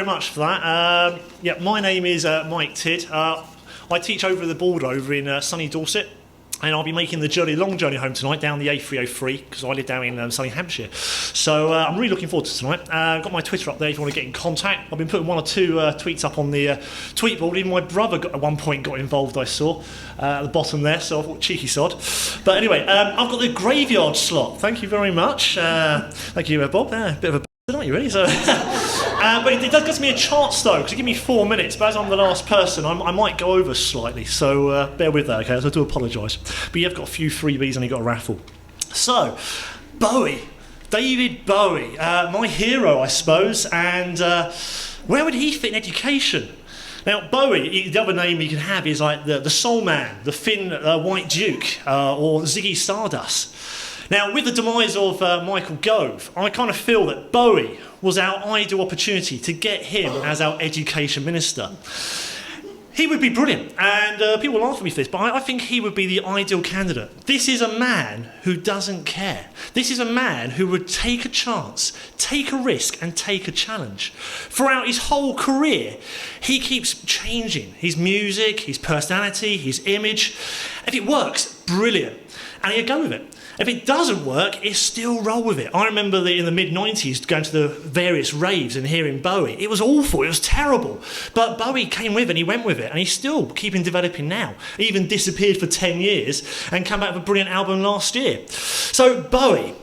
very much for that. Yeah, my name is Mike Tidd. I teach over the border over in sunny Dorset, and I'll be making the long journey home tonight down the A303 because I live down in sunny Hampshire. So I'm really looking forward to tonight. I've got my Twitter up there if you want to get in contact. I've been putting one or two tweets up on the tweet board. Even my brother at one point got involved, I saw, at the bottom there, so I thought, cheeky sod. But anyway, I've got the graveyard slot. Thank you very much. Thank you, Bob. A bit of a bastard, aren't you, really? So, but it does give me a chance, though, because it gives me 4 minutes. But as I'm the last person, I might go over slightly. So bear with that, okay? So I do apologise. But you've got a few freebies and you've got a raffle. So, Bowie. David Bowie. My hero, I suppose. And where would he fit in education? Now, Bowie, the other name he can have is like the Soul Man, the Thin White Duke, or Ziggy Stardust. Now, with the demise of Michael Gove, I kind of feel that Bowie was our ideal opportunity to get him as our education minister. He would be brilliant, and people laugh at me for this, but I think he would be the ideal candidate. This is a man who doesn't care. This is a man who would take a chance, take a risk, and take a challenge. Throughout his whole career, he keeps changing his music, his personality, his image. If it works, brilliant, and he'll go with it. If it doesn't work, he'll still roll with it. I remember in the mid-90s going to the various raves and hearing Bowie. It was awful, it was terrible. But Bowie came with it and he went with it, and he's still keeping developing now. He even disappeared for 10 years and came out with a brilliant album last year. So Bowie.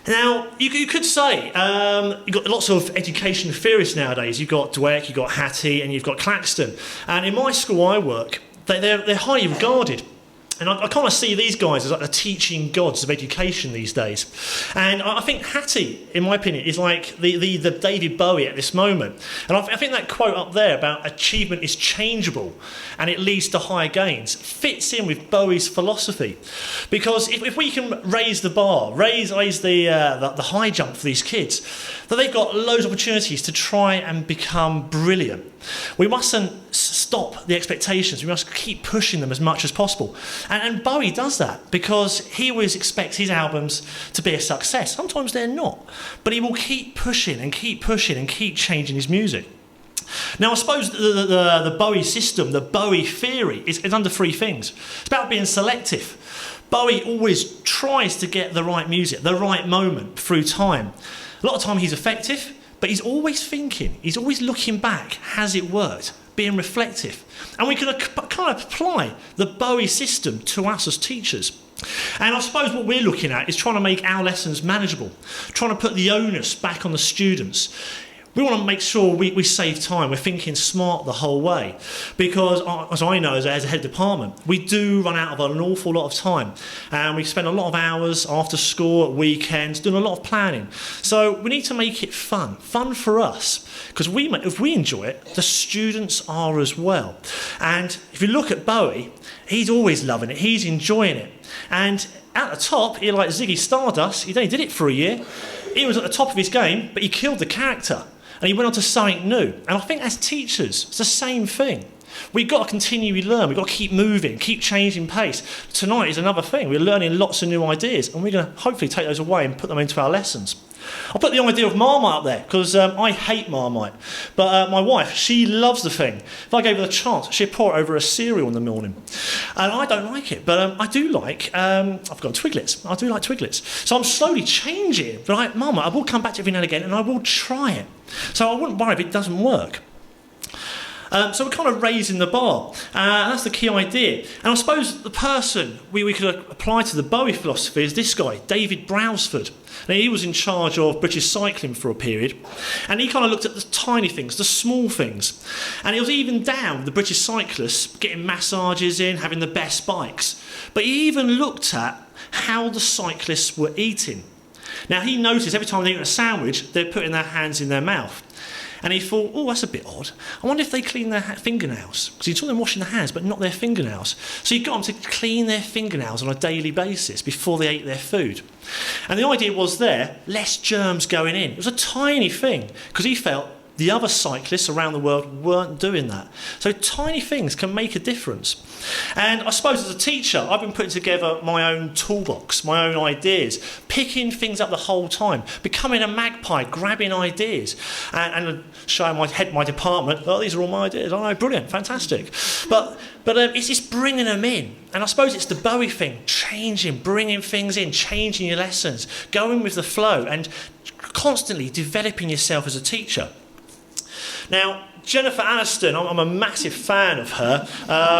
Now, you could say you've got lots of education theorists nowadays. You've got Dweck, you've got Hattie, and you've got Claxton. And in my school I work, they're highly regarded. And I kind of see these guys as like the teaching gods of education these days. And I think Hattie, in my opinion, is like the David Bowie at this moment. And I think that quote up there about achievement is changeable and it leads to higher gains fits in with Bowie's philosophy. Because if we can raise the bar, raise the high jump for these kids, that they've got loads of opportunities to try and become brilliant. We mustn't stop the expectations. We must keep pushing them as much as possible. And Bowie does that because he always expects his albums to be a success. Sometimes they're not. But he will keep pushing and keep pushing and keep changing his music. Now, I suppose the Bowie system, the Bowie Theory, is under three things. It's about being selective. Bowie always tries to get the right music, the right moment through time. A lot of time he's effective, but he's always thinking, he's always looking back. Has it worked? Being reflective. And we can kind of apply the Bowie system to us as teachers. And I suppose what we're looking at is trying to make our lessons manageable, trying to put the onus back on the students. We want to make sure we save time. We're thinking smart the whole way. Because, as I know, as a head department, we do run out of an awful lot of time. And we spend a lot of hours after school, at weekends, doing a lot of planning. So we need to make it fun. Fun for us. Because if we enjoy it, the students are as well. And if you look at Bowie, he's always loving it. He's enjoying it. And at the top, he like Ziggy Stardust. He only did it for a year. He was at the top of his game, but he killed the character. And he went on to something new. And I think as teachers, it's the same thing. We've got to continually learn. We've got to keep moving, keep changing pace. Tonight is another thing. We're learning lots of new ideas, and we're going to hopefully take those away and put them into our lessons. I'll put the idea of Marmite up there, because I hate Marmite. But my wife, she loves the thing. If I gave her the chance, she'd pour it over a cereal in the morning. And I don't like it, but I do like, I've got Twiglets. I do like Twiglets. So I'm slowly changing. But like Marmite, I will come back to it every now and again, and I will try it. So I wouldn't worry if it doesn't work. So we're kind of raising the bar. That's the key idea. And I suppose the person we could apply to the Bowie philosophy is this guy, David Brailsford. Now, he was in charge of British cycling for a period. And he kind of looked at the tiny things, the small things. And he was even down with the British cyclists, getting massages in, having the best bikes. But he even looked at how the cyclists were eating. Now, he noticed every time they ate a sandwich, they're putting their hands in their mouth. And he thought, oh, that's a bit odd. I wonder if they clean their fingernails. Because he saw them washing their hands, but not their fingernails. So he got them to clean their fingernails on a daily basis before they ate their food. And the idea was less germs going in. It was a tiny thing, because he felt The other cyclists around the world weren't doing that. So tiny things can make a difference. And I suppose as a teacher, I've been putting together my own toolbox, my own ideas, picking things up the whole time, becoming a magpie, grabbing ideas, and showing my department, oh, these are all my ideas. Oh, no, brilliant, fantastic. But it's just bringing them in. And I suppose it's the Bowie thing, changing, bringing things in, changing your lessons, going with the flow, and constantly developing yourself as a teacher. Now, Jennifer Aniston, I'm a massive fan of her,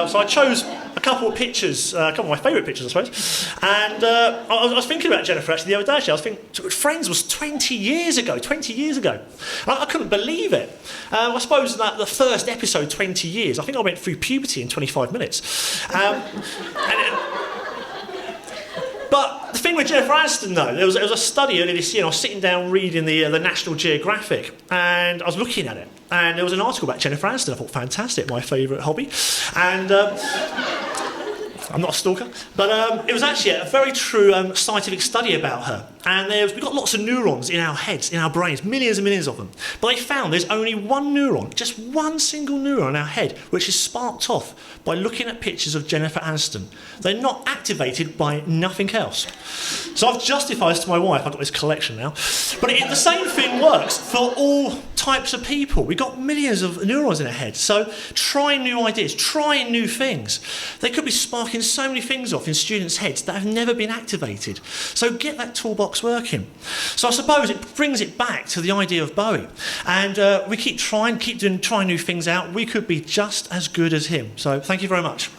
so I chose a couple of pictures, a couple of my favourite pictures, I suppose. And I was thinking about Jennifer actually the other day. Actually, I was thinking, Friends was 20 years ago. I couldn't believe it. I suppose that the first episode, 20 years, I think I went through puberty in 25 minutes. But the thing with Jennifer Aniston, though, there was a study earlier this year, and I was sitting down reading the National Geographic, and I was looking at it, and there was an article about Jennifer Aniston. I thought, fantastic, my favourite hobby. And I'm not a stalker, but it was actually a very true scientific study about her. And we've got lots of neurons in our heads, in our brains, millions and millions of them. But they found there's only one neuron, just one single neuron in our head, which is sparked off by looking at pictures of Jennifer Aniston. They're not activated by nothing else. So I've justified this to my wife. I've got this collection now. But the same thing works for all types of people. We've got millions of neurons in our head. So trying new ideas, trying new things. They could be sparking so many things off in students' heads that have never been activated. So get that toolbox working. So I suppose it brings it back to the idea of Bowie. And we keep trying new things out. We could be just as good as him. So thank you very much.